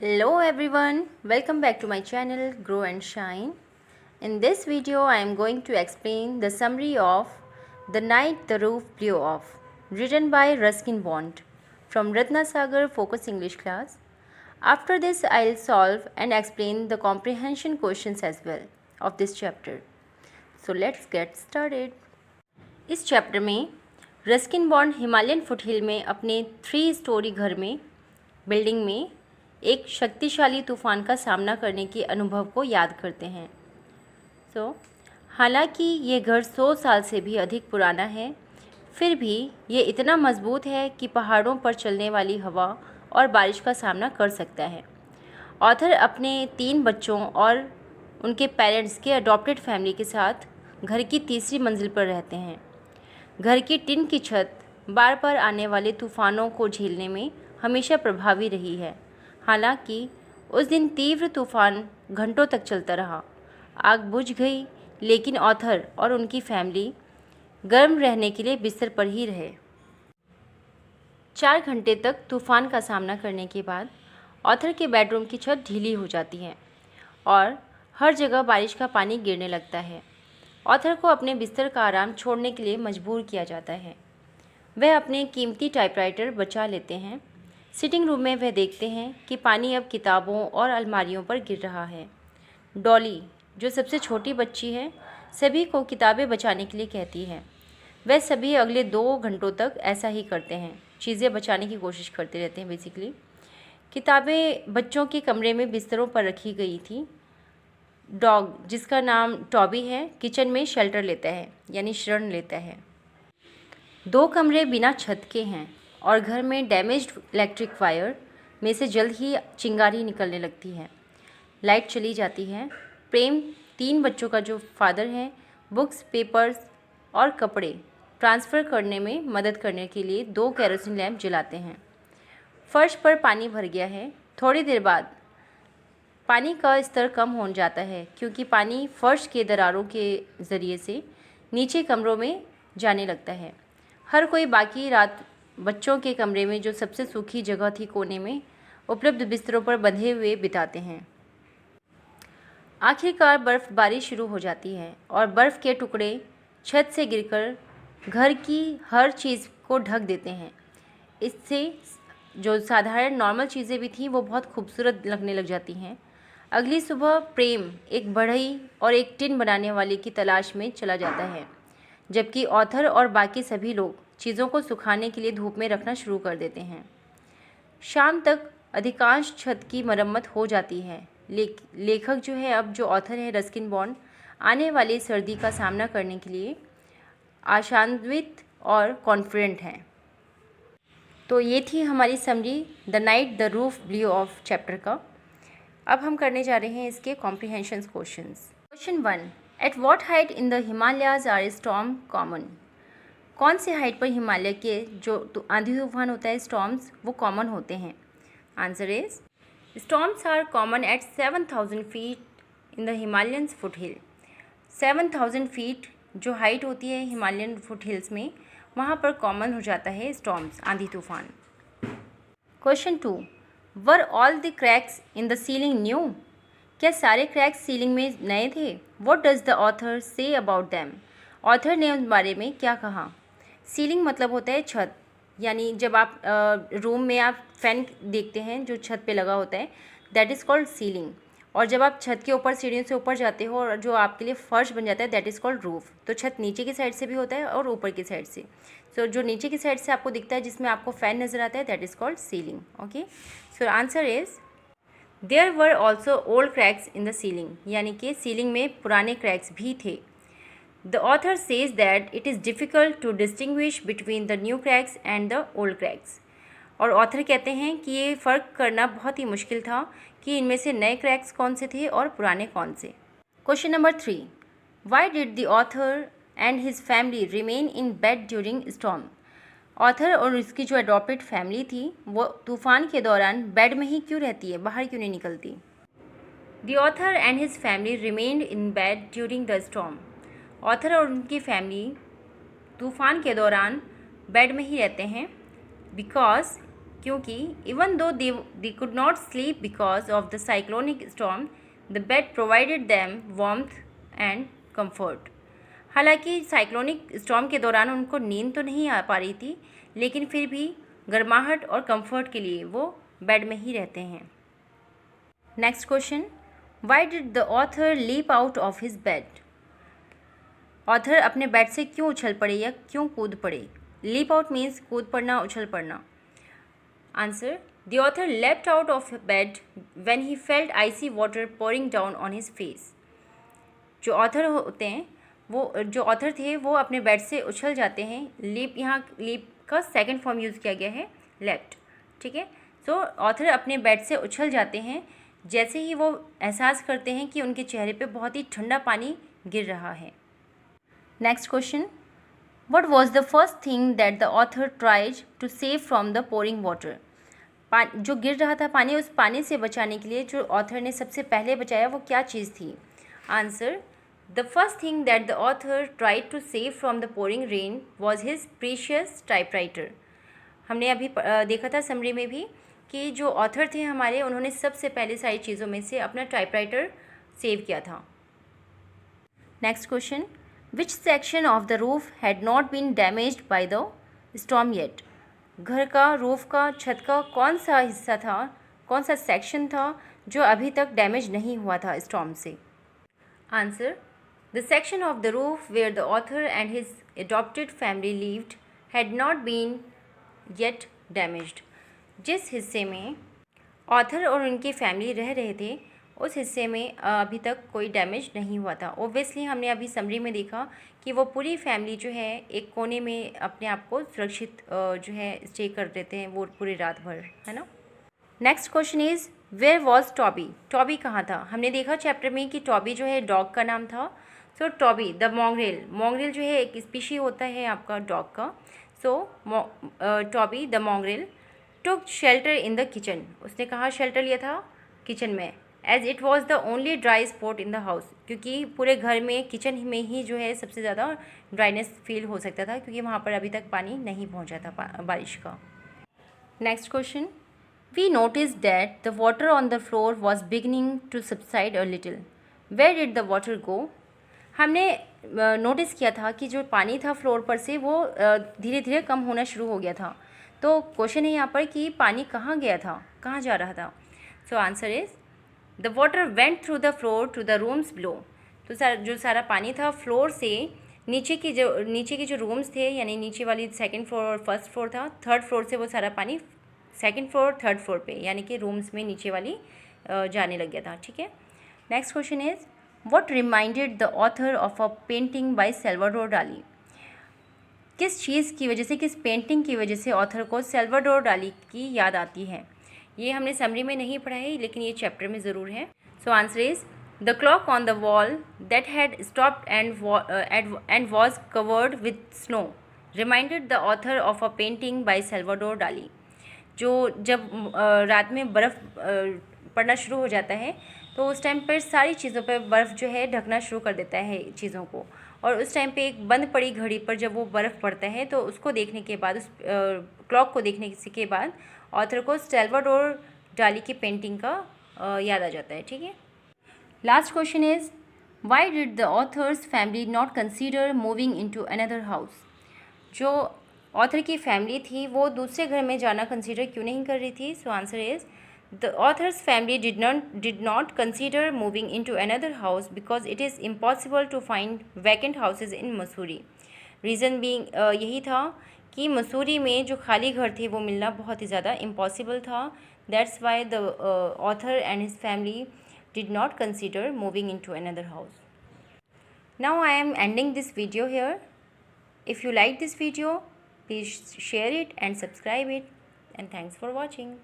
Hello everyone, welcome back to my channel Grow and Shine. In this video I am going to explain the summary of The Night the Roof Blew Off, written by Ruskin Bond from Ratnasagar Focus English class. After this I'll solve and explain the comprehension questions as well of this chapter. So let's get started. इस chapter में Ruskin bond Himalayan foothill में अपने 3 story घर में building में एक शक्तिशाली तूफ़ान का सामना करने के अनुभव को याद करते हैं। हालांकि ये घर 100 साल से भी अधिक पुराना है, फिर भी ये इतना मजबूत है कि पहाड़ों पर चलने वाली हवा और बारिश का सामना कर सकता है। ऑथर अपने 3 बच्चों और उनके पेरेंट्स के अडॉप्टेड फैमिली के साथ घर की तीसरी मंजिल पर रहते हैं। घर की टिन की छत बार बार आने वाले तूफ़ानों को झेलने में हमेशा प्रभावी रही है। हालांकि उस दिन तीव्र तूफ़ान घंटों तक चलता रहा। आग बुझ गई, लेकिन ऑथर और उनकी फैमिली गर्म रहने के लिए बिस्तर पर ही रहे। 4 घंटे तक तूफ़ान का सामना करने के बाद ऑथर के बेडरूम की छत ढीली हो जाती है और हर जगह बारिश का पानी गिरने लगता है। ऑथर को अपने बिस्तर का आराम छोड़ने के लिए मजबूर किया जाता है। वह अपने कीमती टाइपराइटर बचा लेते हैं। सिटिंग रूम में वह देखते हैं कि पानी अब किताबों और अलमारियों पर गिर रहा है। डॉली, जो सबसे छोटी बच्ची है, सभी को किताबें बचाने के लिए कहती है। वह सभी अगले 2 घंटों तक ऐसा ही करते हैं, चीज़ें बचाने की कोशिश करते रहते हैं बेसिकली। किताबें बच्चों के कमरे में बिस्तरों पर रखी गई थी। डॉग, जिसका नाम टॉबी है, किचन में शेल्टर लेता है, यानी शरण लेता है। 2 कमरे बिना छत के हैं और घर में डैमेज्ड इलेक्ट्रिक वायर में से जल्द ही चिंगारी निकलने लगती है। लाइट चली जाती है। प्रेम, 3 बच्चों का जो फादर है, बुक्स, पेपर्स और कपड़े ट्रांसफ़र करने में मदद करने के लिए 2 केरोसिन लैंप जलाते हैं। फर्श पर पानी भर गया है। थोड़ी देर बाद पानी का स्तर कम हो जाता है क्योंकि पानी फर्श के दरारों के ज़रिए से नीचे कमरों में जाने लगता है। हर कोई बाकी रात बच्चों के कमरे में, जो सबसे सूखी जगह थी, कोने में उपलब्ध बिस्तरों पर बंधे हुए बिताते हैं। आखिरकार बर्फ़बारी शुरू हो जाती है और बर्फ़ के टुकड़े छत से गिरकर घर की हर चीज़ को ढक देते हैं। इससे जो साधारण नॉर्मल चीज़ें भी थीं वो बहुत खूबसूरत लगने लग जाती हैं। अगली सुबह प्रेम एक बढ़ई और एक टिन बनाने वाले की तलाश में चला जाता है, जबकि ऑथर और बाकी सभी लोग चीज़ों को सुखाने के लिए धूप में रखना शुरू कर देते हैं। शाम तक अधिकांश छत की मरम्मत हो जाती है। लेखक जो है, अब जो ऑथर है रस्किन बॉन्ड, आने वाली सर्दी का सामना करने के लिए आशान्वित और कॉन्फिडेंट हैं। तो ये थी हमारी summary the night the roof blew off chapter का। अब हम करने जा रहे हैं इसके comprehension questions. Question 1, at what height in the Himalayas are storm common? कौन से हाइट पर हिमालय के जो आंधी तूफान होता है, स्टॉर्म्स, वो कॉमन होते हैं? Answer is storms are common at 7000 feet in the Himalayan foothill. 7000 feet जो हाइट होती है हिमालयन फुट हिल्स में, वहाँ पर कॉमन हो जाता है स्टॉर्म्स, आंधी तूफान। Question 2, were all the cracks in the ceiling new? क्या सारे क्रैक्स सीलिंग में नए थे? What does the author say about them? Author ने उन बारे में क्या कहा? सीलिंग मतलब होता है छत, यानी जब आप रूम में आप फैन देखते हैं जो छत पे लगा होता है, दैट इज़ कॉल्ड सीलिंग। और जब आप छत के ऊपर सीढ़ियों से ऊपर जाते हो और जो आपके लिए फर्श बन जाता है, दैट इज़ कॉल्ड रूफ। तो छत नीचे की साइड से भी होता है और ऊपर की साइड से। सो जो नीचे की साइड से आपको दिखता है, जिसमें आपको फ़ैन नज़र आता है, that is called ceiling. Okay, so answer is there were also old cracks in the ceiling, यानी कि सीलिंग में पुराने क्रैक्स भी थे। The author says that it is difficult to distinguish between the new cracks and the old cracks. और author कहते हैं कि ये फ़र्क करना बहुत ही मुश्किल था कि इनमें से नए क्रैक्स कौन से थे और पुराने कौन से। Question number 3, Y did the author and his family remain in bed during storm? Author और उसकी जो अडॉप्टेड फैमिली थी, वो तूफ़ान के दौरान बेड में ही क्यों रहती है, बाहर क्यों नहीं निकलती? The author and his family remained in bed during the storm. Author और उनकी फैमिली तूफ़ान के दौरान बेड में ही रहते हैं बिकॉज क्योंकि even though they could not sleep because of the cyclonic storm, the bed provided them warmth and comfort. हालांकि साइक्लोनिक स्टॉर्म के दौरान उनको नींद तो नहीं आ पा रही थी, लेकिन फिर भी गर्माहट और कंफर्ट के लिए वो बेड में ही रहते हैं। Next question, why did the author leap out of his bed? Author अपने बेड से क्यों उछल पड़े या क्यों कूद पड़े? लीप आउट मीन्स कूद पड़ना, उछल पड़ना। Answer, the author left out of bed when he felt icy water pouring down on his face. जो ऑथर होते हैं, जो ऑथर थे वो अपने बेड से उछल जाते हैं। लीप, यहाँ लीप का सेकंड फॉर्म यूज़ किया गया है, लेफ्ट। ठीक है, सो ऑथर अपने बेड से उछल जाते हैं जैसे ही वो एहसास करते हैं कि उनके चेहरे पे बहुत ही ठंडा पानी गिर रहा है। Next question, what was the first thing that the author tried to save from the pouring water? जो गिर रहा था पानी, उस पानी से बचाने के लिए जो ऑथर ने सबसे पहले बचाया वो क्या चीज़ थी? Answer, the first thing that the author tried to save from the pouring rain was his precious typewriter. हमने अभी देखा था समरी में भी कि जो ऑथर थे हमारे, उन्होंने सबसे पहले सारी चीज़ों में से अपना टाइपराइटर सेव किया था। Next question, which section of the roof had not been damaged by the storm yet? घर का, रूफ का, छत का कौन सा हिस्सा था, कौन सा सेक्शन था जो अभी तक डैमेज नहीं हुआ था स्टॉर्म से? Answer, the section of the roof where the author and his adopted family lived had not been yet damaged. जिस हिस्से में ऑथर और उनकी फैमिली रह रहे थे, उस हिस्से में अभी तक कोई डैमेज नहीं हुआ था। ओब्वियसली हमने अभी समरी में देखा कि वो पूरी फैमिली जो है एक कोने में अपने आप को सुरक्षित जो है स्टे कर देते हैं वो पूरी रात भर, है ना। Next question is, where was Toby? Toby कहाँ था? हमने देखा चैप्टर में कि टॉबी जो है डॉग का नाम था। सो टॉबी द मॉन्ग्रेल, मॉन्ग्रेल जो है एक स्पीशी होता है आपका डॉग का। So Toby the mongrel took shelter in the kitchen. उसने कहाँ शेल्टर लिया था? किचन में। As it was the only dry spot in the house, क्योंकि पूरे घर में किचन में ही जो है सबसे ज़्यादा ड्राइनेस फील हो सकता था, क्योंकि वहाँ पर अभी तक पानी नहीं पहुँचा था बारिश का। Next question, we notice that the water on the floor was beginning to subside a little, where did the water go? हमने नोटिस किया था कि जो पानी था फ्लोर पर से वो धीरे धीरे कम होना शुरू हो गया था। तो क्वेश्चन है यहाँ पर कि पानी कहाँ गया था, कहाँ जा रहा था? So answer is, the water went through the floor to the rooms below. तो जो सारा पानी था फ्लोर से नीचे के जो रूम्स थे, यानी नीचे वाली सेकंड फ्लोर और फर्स्ट फ्लोर था, थर्ड फ्लोर से वो सारा पानी सेकंड फ्लोर थर्ड फ्लोर पे, यानी कि रूम्स में नीचे वाली जाने लग गया था। ठीक है, next question is, what reminded the author of a painting bye Salvador डाली? किस चीज़ की वजह से, किस पेंटिंग की वजह से ऑथर को सैल्वाडोर डाली की याद आती है? ये हमने समरी में नहीं पढ़ा है, लेकिन ये चैप्टर में ज़रूर है। सो answer is, the clock on the wall that had stopped and was covered with snow reminded the author of a painting bye Salvador डाली। जो जब रात में बर्फ़ पड़ना शुरू हो जाता है, तो उस टाइम पर सारी चीज़ों पर बर्फ़ जो है ढकना शुरू कर देता है चीज़ों को, और उस टाइम पे एक बंद पड़ी घड़ी पर जब वो बर्फ़ पड़ता है, तो उसको देखने के बाद, उस क्लॉक को देखने के बाद ऑथर को सैल्वाडोर डाली की पेंटिंग का याद आ जाता है। ठीक है, last question is, Y did the author's family not consider moving into another house? जो ऑथर की फैमिली थी वो दूसरे घर में जाना कंसीडर क्यों नहीं कर रही थी? सो answer is, the author's family did not consider moving into another house because it is impossible to find vacant houses in Missouri. Reason being यही था कि मसूरी में जो खाली घर थे वो मिलना बहुत ही ज़्यादा इम्पॉसिबल था. That's why the author and his family did not consider moving into another house. Now I am ending this video here. If you like this video, please share it and subscribe it, and thanks for watching.